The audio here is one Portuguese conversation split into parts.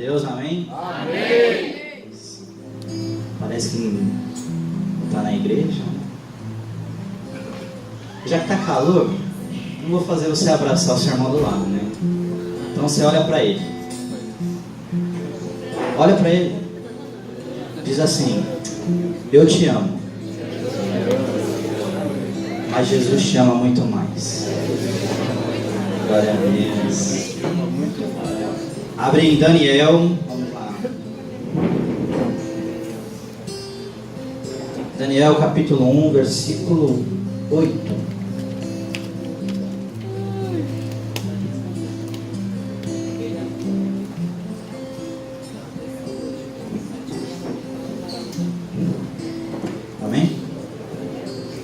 Deus, amém? Amém. Parece que não está na igreja. Já que está calor, não vou fazer você abraçar o seu irmão do lado, né? Então você olha para ele. Olha para ele. Diz assim: eu te amo, mas Jesus te ama muito mais. Glória a Deus. Abre em Daniel. Vamos lá. Daniel capítulo 1, versículo 8. Amém?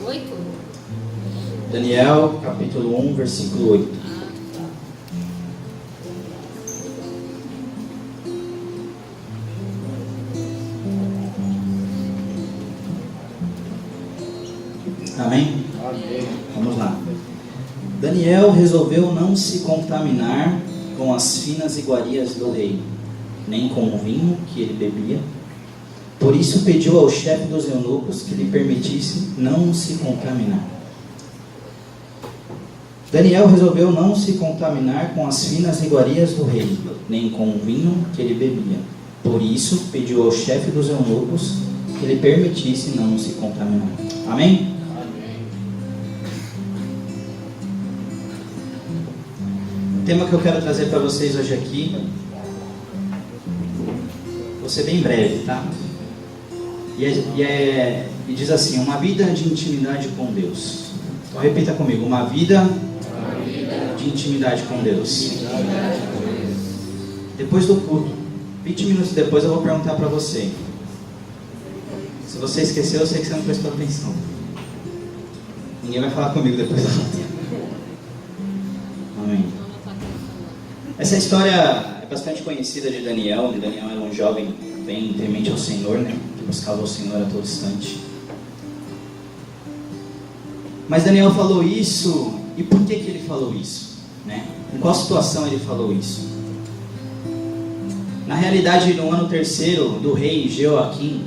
8? Daniel capítulo 1, versículo 8. Amém? Amém. Vamos lá. Daniel resolveu não se contaminar com as finas iguarias do rei, nem com o vinho que ele bebia. Por isso pediu ao chefe dos eunucos que lhe permitisse não se contaminar. Daniel resolveu não se contaminar com as finas iguarias do rei, nem com o vinho que ele bebia. Por isso pediu ao chefe dos eunucos que lhe permitisse não se contaminar. Amém? O tema que eu quero trazer para vocês hoje aqui, vou ser bem breve, tá? E diz assim: uma vida de intimidade com Deus. Então repita comigo: uma vida de intimidade com Deus. Depois do culto, 20 minutos depois, eu vou perguntar para você. Se você esqueceu, eu sei que você não prestou atenção. Ninguém vai falar comigo depois da luta. Amém. Essa história é bastante conhecida de Daniel. Daniel era um jovem bem temente ao Senhor, né? Que buscava o Senhor a todo instante. Mas Daniel falou isso, e por que ele falou isso? Né? Em qual situação ele falou isso? Na realidade, no ano 3º do rei Jeoaquim,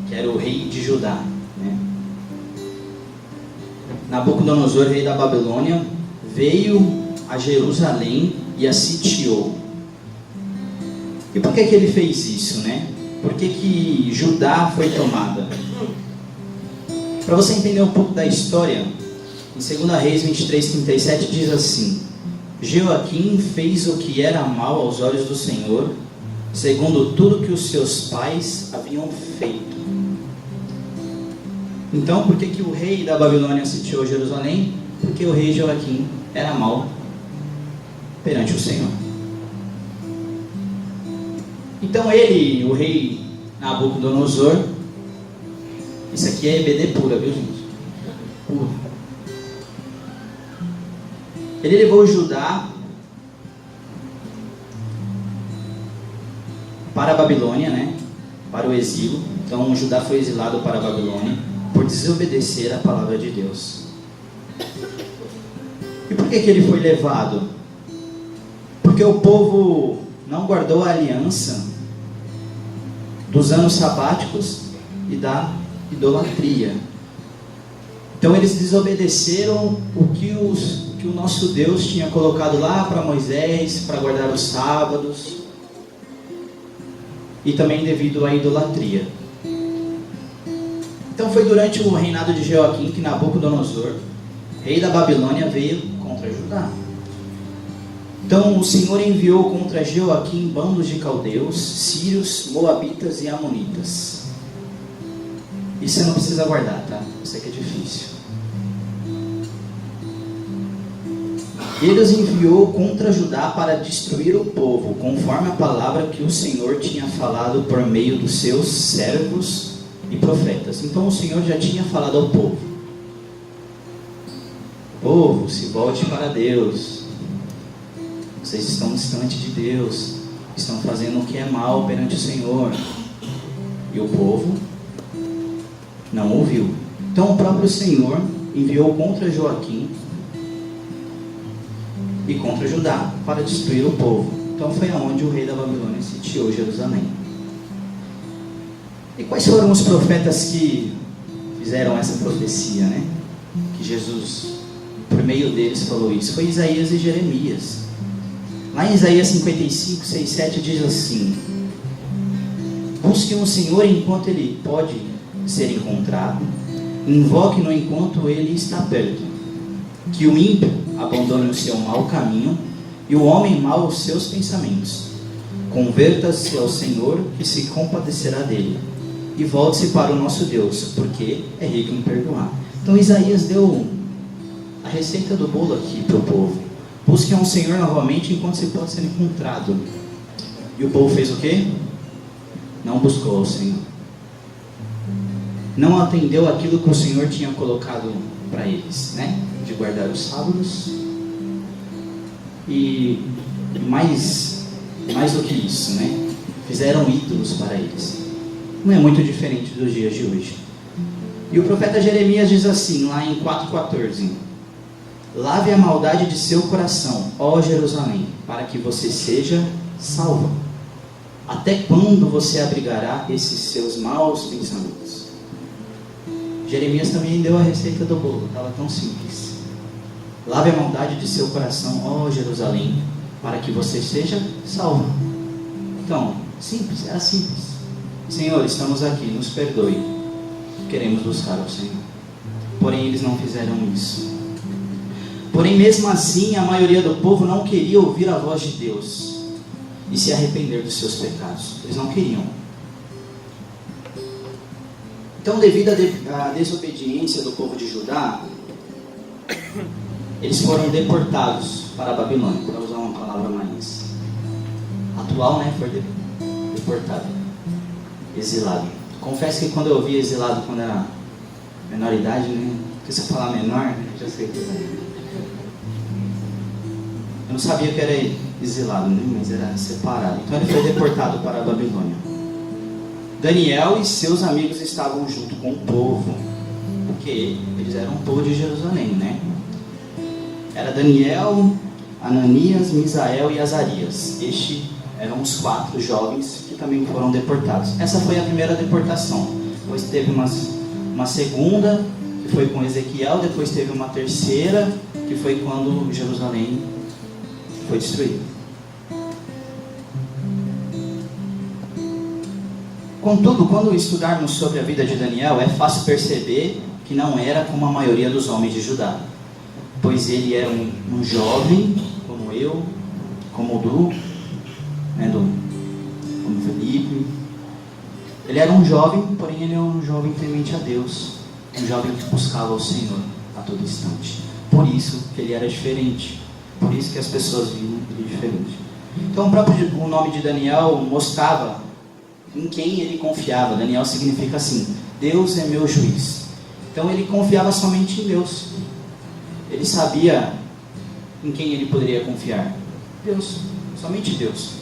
que era o rei de Judá, né? Nabucodonosor, rei da Babilônia, veio a Jerusalém e a sitiou. E por que ele fez isso, né? Por que Judá foi tomada? Para você entender um pouco da história, em 2 Reis 23:37 diz assim: Jeoaquim fez o que era mal aos olhos do Senhor, segundo tudo que os seus pais haviam feito. Então, por que o rei da Babilônia sitiou Jerusalém? Porque o rei Jeoaquim era mau perante o Senhor. Então ele, o rei Nabucodonosor, isso aqui é EBD pura, viu gente? Pura. Ele levou Judá para a Babilônia, né? Para o exílio. Então Judá foi exilado para a Babilônia por desobedecer a palavra de Deus. E por que ele foi levado? Porque o povo não guardou a aliança dos anos sabáticos e da idolatria. Então eles desobedeceram o que o nosso Deus tinha colocado lá para Moisés, para guardar os sábados, e também devido à idolatria. Então foi durante o reinado de Jeoaquim que Nabucodonosor, rei da Babilônia, veio contra Judá. Então o Senhor enviou contra Jeoaquim bandos de caldeus, sírios, moabitas e amonitas. Isso você não precisa guardar, tá? Eu sei que é difícil. Ele os enviou contra Judá para destruir o povo, conforme a palavra que o Senhor tinha falado por meio dos seus servos e profetas. Então o Senhor já tinha falado ao povo: povo, se volte para Deus. Vocês estão distantes de Deus, estão fazendo o que é mal perante o Senhor. E o povo não ouviu. Então o próprio Senhor enviou contra Joaquim e contra Judá para destruir o povo. Então foi aonde o rei da Babilônia sitiou Jerusalém. E quais foram os profetas que fizeram essa profecia, né? Que Jesus, por meio deles, falou isso. Foi Isaías e Jeremias. Lá em Isaías 55, 6, 7 diz assim: busque o Senhor enquanto Ele pode ser encontrado, invoque-no enquanto Ele está perto. Que o ímpio abandone o seu mau caminho e o homem mau os seus pensamentos. Converta-se ao Senhor, que se compadecerá dele, e volte-se para o nosso Deus, porque é rico em perdoar. Então Isaías deu a receita do bolo aqui para o povo. Busquem ao Senhor novamente enquanto se pode ser encontrado. E o povo fez o quê? Não buscou ao Senhor. Não atendeu aquilo que o Senhor tinha colocado para eles, né? De guardar os sábados. E mais do que isso, né? Fizeram ídolos para eles. Não é muito diferente dos dias de hoje. E o profeta Jeremias diz assim, lá em 4,14: lave a maldade de seu coração, ó Jerusalém, para que você seja salva. Até quando você abrigará esses seus maus pensamentos? Jeremias também deu a receita do bolo, estava tão simples. Lave a maldade de seu coração, ó Jerusalém, para que você seja salva. Então, simples, era simples. Senhor, estamos aqui, nos perdoe. Queremos buscar o Senhor. Porém, eles não fizeram isso. Porém, mesmo assim, a maioria do povo não queria ouvir a voz de Deus e se arrepender dos seus pecados. Eles não queriam. Então, devido à desobediência do povo de Judá, eles foram deportados para a Babilônia, para usar uma palavra mais atual, né? Foi deportado, exilado. Confesso que quando eu ouvi exilado quando era menor idade, né? Porque se eu falar menor, já sei que eu não sabia que era exilado, né? Mas era separado. Então ele foi deportado para a Babilônia. Daniel e seus amigos estavam junto com o povo, porque eles eram o povo de Jerusalém, né? Era Daniel, Ananias, Misael e Azarias. Estes eram os 4 jovens que também foram deportados. Essa foi a primeira deportação. Depois teve uma segunda, que foi com Ezequiel. Depois teve uma terceira, que foi quando Jerusalém foi destruída. Contudo, quando estudarmos sobre a vida de Daniel, é fácil perceber que não era como a maioria dos homens de Judá. Pois ele era um jovem, como eu, como o Du, né, como Felipe. Ele era um jovem, porém ele era um jovem temente a Deus, um jovem que buscava o Senhor a todo instante. Por isso que ele era diferente, por isso que as pessoas viam ele diferente. Então o nome de Daniel mostrava em quem ele confiava. Daniel significa assim: Deus é meu juiz. Então ele confiava somente em Deus. Ele sabia em quem ele poderia confiar. Deus, somente Deus.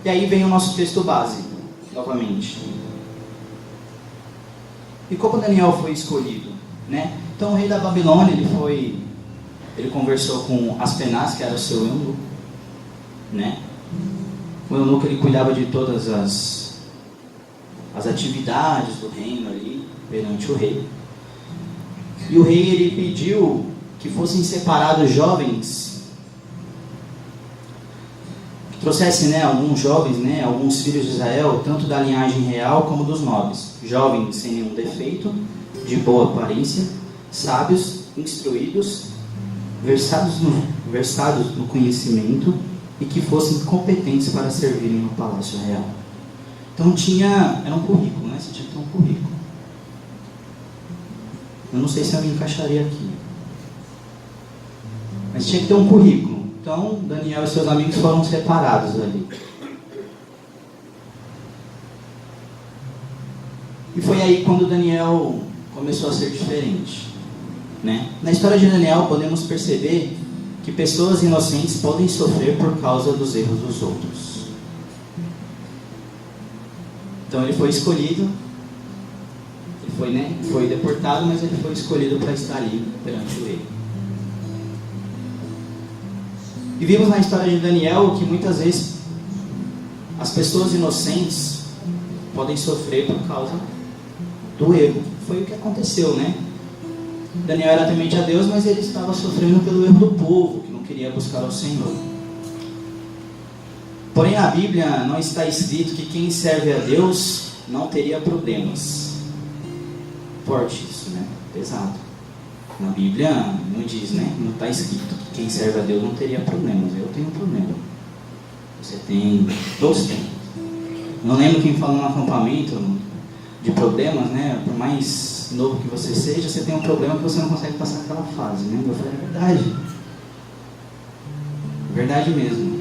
E aí vem o nosso texto base, novamente. E como Daniel foi escolhido, né? Então o rei da Babilônia, ele conversou com Aspenaz, que era o seu eunuco, né? O eunuco, ele cuidava de todas as atividades do reino ali, perante o rei. E o rei, ele pediu que fossem separados jovens, que trouxessem, né, alguns jovens, né, alguns filhos de Israel, tanto da linhagem real como dos nobres, jovens sem nenhum defeito, de boa aparência, sábios, instruídos, versados no conhecimento e que fossem competentes para servirem no palácio real. Então era um currículo, né? Você tinha que ter um currículo. Eu não sei se eu me encaixaria aqui, mas tinha que ter um currículo. Então Daniel e seus amigos foram separados ali. E foi aí quando Daniel começou a ser diferente, né? Na história de Daniel podemos perceber que pessoas inocentes podem sofrer por causa dos erros dos outros. Então ele foi escolhido, ele foi deportado, mas ele foi escolhido para estar ali perante o rei. E vimos na história de Daniel que muitas vezes as pessoas inocentes podem sofrer por causa do erro. Foi o que aconteceu, né? Daniel era temente a Deus, mas ele estava sofrendo pelo erro do povo, que não queria buscar ao Senhor. Porém, na Bíblia não está escrito que quem serve a Deus não teria problemas. Forte isso, né? Pesado. Na Bíblia não diz, né? Não está escrito que quem serve a Deus não teria problemas. Eu tenho problema. Você tem, todos têm. Não lembro quem falou no acampamento de problemas, né? Por mais novo que você seja, você tem um problema que você não consegue passar aquela fase, né? Eu falei, é verdade. Verdade mesmo.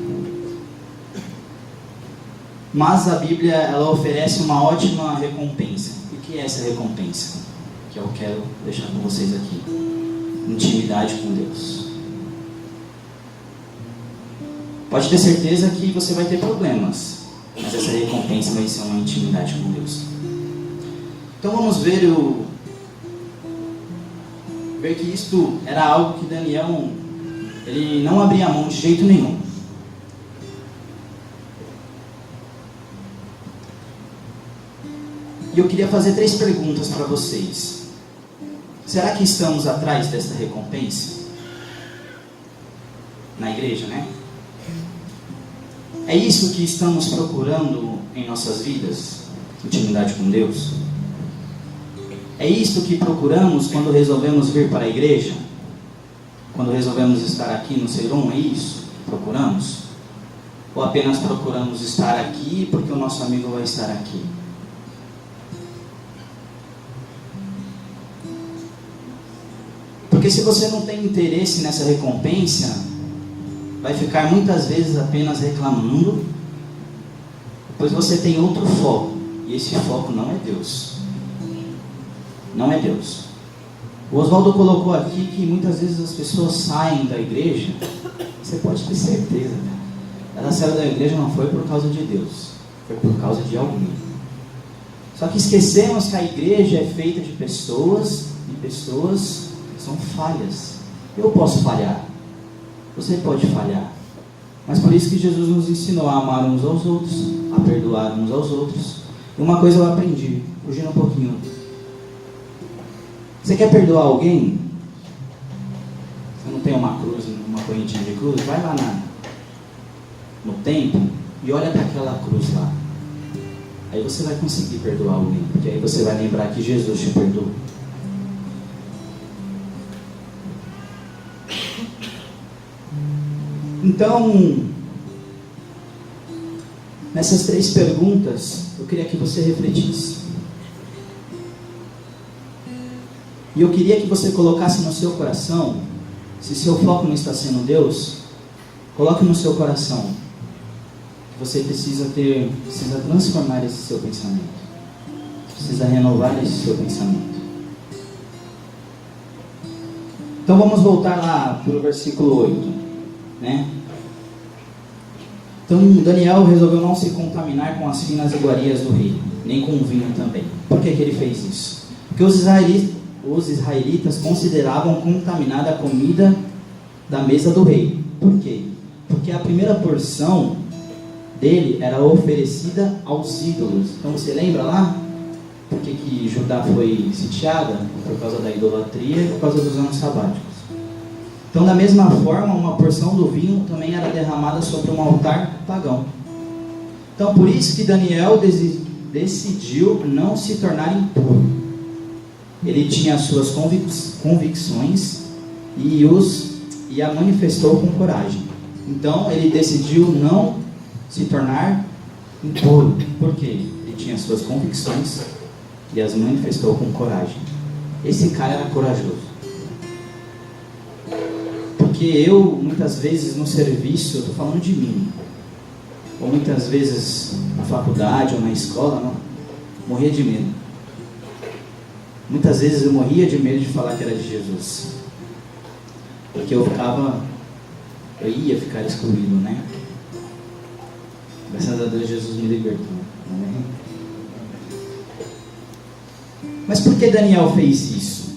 Mas a Bíblia, ela oferece uma ótima recompensa. E o que é essa recompensa? Que eu quero deixar com vocês aqui. Intimidade com Deus. Pode ter certeza que você vai ter problemas, mas essa recompensa vai ser uma intimidade com Deus. Então vamos ver que isto era algo que Daniel, ele não abria mão de jeito nenhum. E eu queria fazer 3 perguntas para vocês. Será que estamos atrás desta recompensa? Na igreja, né? É isso que estamos procurando em nossas vidas? Intimidade com Deus? É isso que procuramos quando resolvemos vir para a igreja? Quando resolvemos estar aqui no Seiron? É isso que procuramos? Ou apenas procuramos estar aqui porque o nosso amigo vai estar aqui? Porque se você não tem interesse nessa recompensa, vai ficar muitas vezes apenas reclamando, pois você tem outro foco, e esse foco não é Deus. Não é Deus. O Oswaldo colocou aqui que muitas vezes as pessoas saem da igreja, você pode ter certeza, né? Ela saiu da igreja não foi por causa de Deus, foi por causa de alguém. Só que esquecemos que a igreja é feita de pessoas, e pessoas são falhas. Eu posso falhar, você pode falhar, mas por isso que Jesus nos ensinou a amar uns aos outros, a perdoar uns aos outros. E uma coisa eu aprendi, fugindo um pouquinho. Você quer perdoar alguém? Você não tem uma cruz, uma correntinha de cruz? Vai lá no templo e olha para aquela cruz lá. Aí você vai conseguir perdoar alguém, porque aí você vai lembrar que Jesus te perdoou. Então, nessas 3 perguntas, eu queria que você refletisse. E eu queria que você colocasse no seu coração, se seu foco não está sendo Deus, coloque no seu coração que você precisa transformar esse seu pensamento. Precisa renovar esse seu pensamento. Então vamos voltar lá para o versículo 8. Né? Então Daniel resolveu não se contaminar com as finas iguarias do rei, nem com o vinho também. Por que ele fez isso? Porque os israelitas consideravam contaminada a comida da mesa do rei. Por quê? Porque a primeira porção dele era oferecida aos ídolos. Então você lembra lá? Por que Judá foi sitiada? Por causa da idolatria e por causa dos anos sabáticos. Então, da mesma forma, uma porção do vinho também era derramada sobre um altar pagão. Então, por isso que Daniel decidiu não se tornar impuro. Ele tinha as suas convicções e a manifestou com coragem. Então, ele decidiu não se tornar impuro. Por quê? Ele tinha as suas convicções e as manifestou com coragem. Esse cara era corajoso. Porque eu, muitas vezes no serviço, eu estou falando de mim, ou muitas vezes na faculdade ou na escola, morria de medo. Muitas vezes eu morria de medo de falar que era de Jesus, porque eu ia ficar excluído, né? Graças a Deus Jesus me libertou. Amém? Mas por que Daniel fez isso?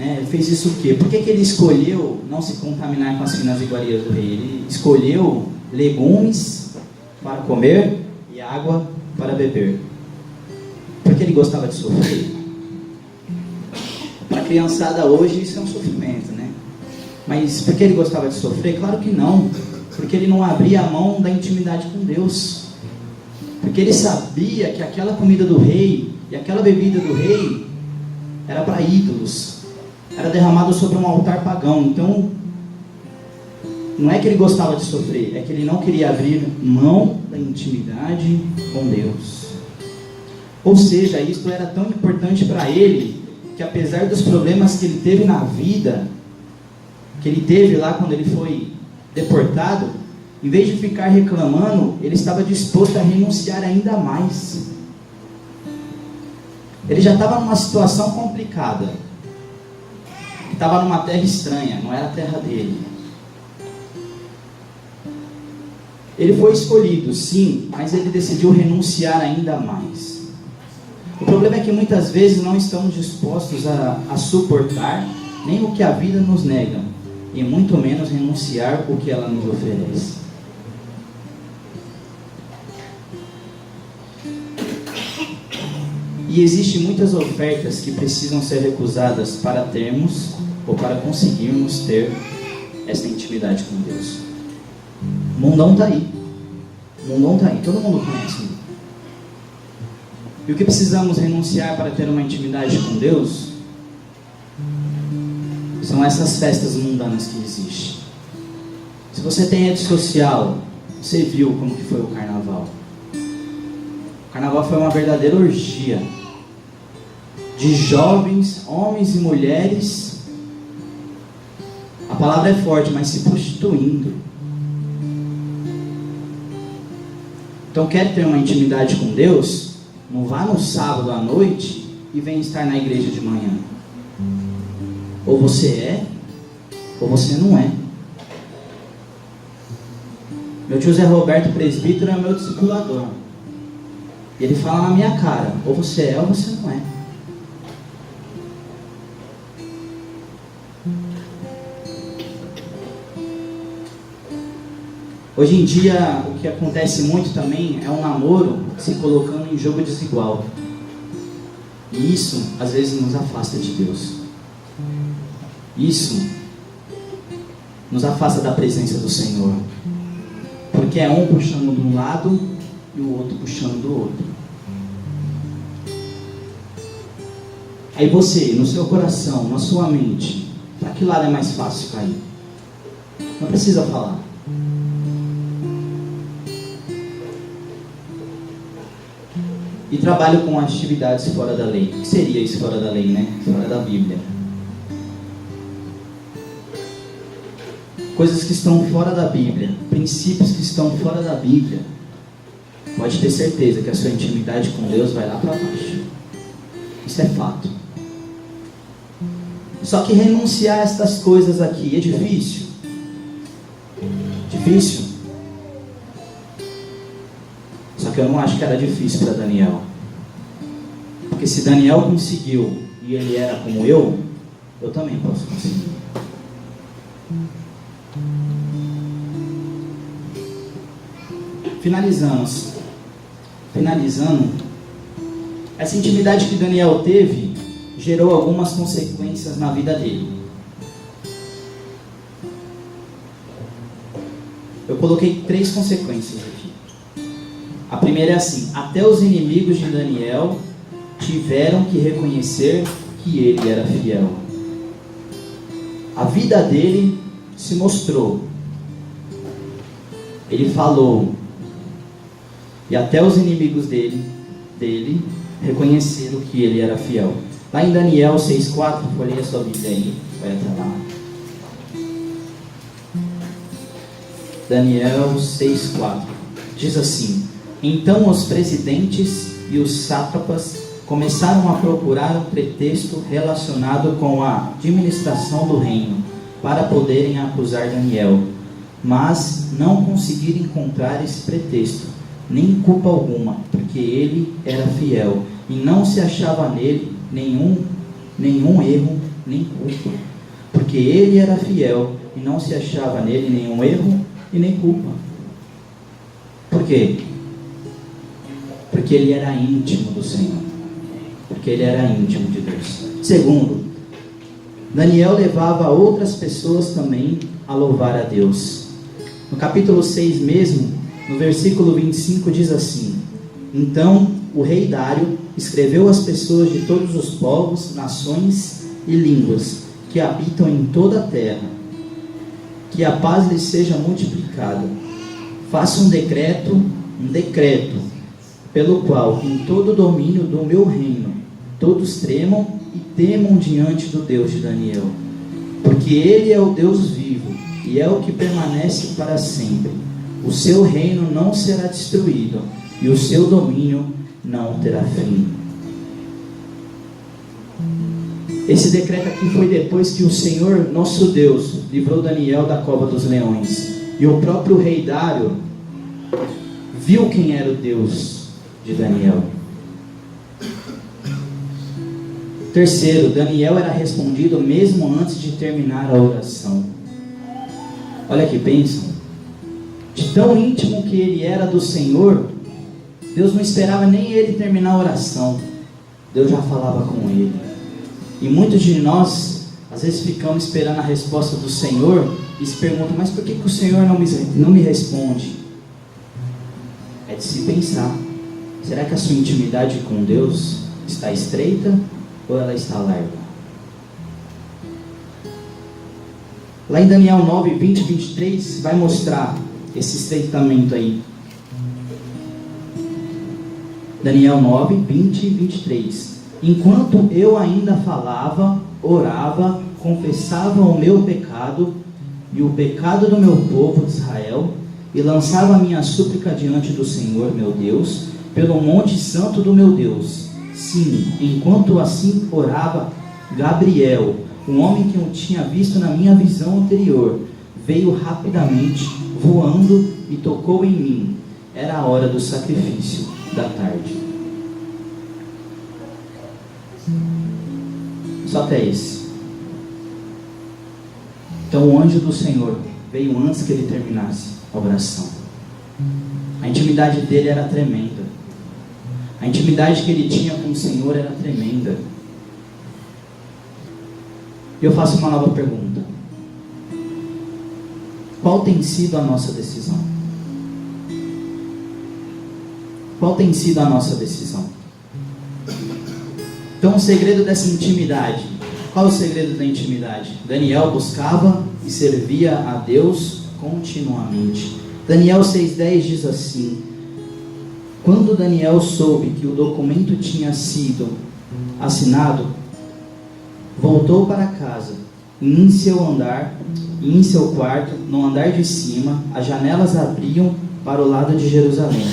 Ele fez isso o quê? Por que ele escolheu não se contaminar com as finas iguarias do rei? Ele escolheu legumes para comer e água para beber. Porque ele gostava de sofrer. Para a criançada hoje isso é um sofrimento, né? Mas porque ele gostava de sofrer? Claro que não. Porque ele não abria a mão da intimidade com Deus. Porque ele sabia que aquela comida do rei e aquela bebida do rei era para ídolos. Era derramado sobre um altar pagão. Então, não é que ele gostava de sofrer, é que ele não queria abrir mão da intimidade com Deus. Ou seja, isso era tão importante para ele, que apesar dos problemas que ele teve na vida, que ele teve lá quando ele foi deportado, em vez de ficar reclamando, ele estava disposto a renunciar ainda mais. Ele já estava numa situação complicada. Estava numa terra estranha, não era a terra dele. Ele foi escolhido, sim, mas ele decidiu renunciar ainda mais. O problema é que muitas vezes não estamos dispostos a suportar nem o que a vida nos nega, e muito menos renunciar o que ela nos oferece. E existem muitas ofertas que precisam ser recusadas para termos ou para conseguirmos ter essa intimidade com Deus. O mundão está aí. O mundão está aí. Todo mundo conhece. E o que precisamos renunciar para ter uma intimidade com Deus são essas festas mundanas que existem. Se você tem rede social, você viu como que foi o carnaval. O carnaval foi uma verdadeira orgia de jovens, homens e mulheres. A palavra é forte, mas se prostituindo. Então, quer ter uma intimidade com Deus? Não vá no sábado à noite e venha estar na igreja de manhã. Ou você é, ou você não é. Meu tio Zé Roberto, presbítero, é meu discipulador. E ele fala na minha cara, ou você é, ou você não é. Hoje em dia, o que acontece muito também é um namoro se colocando em jogo desigual. E isso, às vezes, nos afasta de Deus. Isso nos afasta da presença do Senhor. Porque é um puxando de um lado e o outro puxando do outro. Aí você, no seu coração, na sua mente, para que lado é mais fácil cair? Não precisa falar. E trabalho com atividades fora da lei. O que seria isso fora da lei, né? Fora da Bíblia. Coisas que estão fora da Bíblia, princípios que estão fora da Bíblia. Pode ter certeza que a sua intimidade com Deus vai lá para baixo. Isso é fato. Só que renunciar a estas coisas aqui é difícil? Difícil? Só que eu não acho que era difícil para Daniel. Porque se Daniel conseguiu e ele era como eu também posso conseguir. Finalizando, essa intimidade que Daniel teve gerou algumas consequências na vida dele. Eu coloquei 3 consequências aqui. A primeira é assim: até os inimigos de Daniel tiveram que reconhecer que ele era fiel. A vida dele se mostrou. Ele falou. E até os inimigos dele reconheceram que ele era fiel. Lá em Daniel 6,4, folheia sua Bíblia aí, vai até lá. Daniel 6,4 diz assim: então os presidentes e os sátrapas começaram a procurar um pretexto relacionado com a administração do reino, para poderem acusar Daniel, mas não conseguiram encontrar esse pretexto, nem culpa alguma, porque ele era fiel, e não se achava nele nenhum erro nem culpa, porque ele era fiel e não se achava nele nenhum erro e nem culpa. Por quê? Porque ele era íntimo do Senhor, porque ele era íntimo de Deus. Segundo, Daniel levava outras pessoas também a louvar a Deus. No capítulo 6 mesmo, no versículo 25 diz assim: então o rei Dário escreveu às pessoas de todos os povos, nações e línguas que habitam em toda a terra, que a paz lhes seja multiplicada. Faça um decreto, pelo qual em todo o domínio do meu reino todos tremam e temam diante do Deus de Daniel, porque ele é o Deus vivo e é o que permanece para sempre. O seu reino não será destruído e o seu domínio não terá fim. Esse decreto aqui foi depois que o Senhor, nosso Deus, livrou Daniel da cova dos leões. E o próprio rei Dário viu quem era o Deus de Daniel. Terceiro, Daniel era respondido mesmo antes de terminar a oração. Olha que bênção. De tão íntimo que ele era do Senhor, Deus não esperava nem ele terminar a oração. Deus já falava com ele. E muitos de nós, às vezes ficamos esperando a resposta do Senhor e se perguntam, mas por que o Senhor não me responde? É de se pensar, será que a sua intimidade com Deus está estreita ou ela está larga? Lá em Daniel 9, 20 e 23, vai mostrar esse estreitamento aí. Daniel 9, 20 e 23. Enquanto eu ainda falava, orava, confessava o meu pecado e o pecado do meu povo de Israel, e lançava a minha súplica diante do Senhor meu Deus, pelo monte santo do meu Deus. Sim, enquanto assim orava, Gabriel, um homem que eu tinha visto na minha visão anterior, veio rapidamente, voando, e tocou em mim. Era a hora do sacrifício da tarde. Só até esse. Então o anjo do Senhor veio antes que ele terminasse a oração. A intimidade dele era tremenda. A intimidade que ele tinha com o Senhor era tremenda. E eu faço uma nova pergunta. Qual tem sido a nossa decisão? Qual tem sido a nossa decisão? Então o segredo dessa intimidade, qual é o segredo da intimidade? Daniel buscava e servia a Deus continuamente. Daniel 6,10 diz assim: quando Daniel soube que o documento tinha sido assinado, voltou para casa, e em seu quarto, no andar de cima, as janelas abriam para o lado de Jerusalém.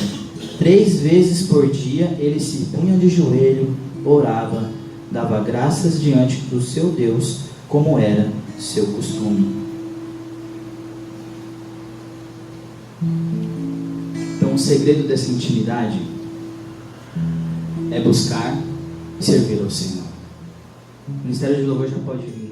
3 vezes por dia ele se punha de joelho, orava, dava graças diante do seu Deus, como era seu costume. Então o segredo dessa intimidade é buscar e servir ao Senhor. O Ministério de Louvor já pode vir.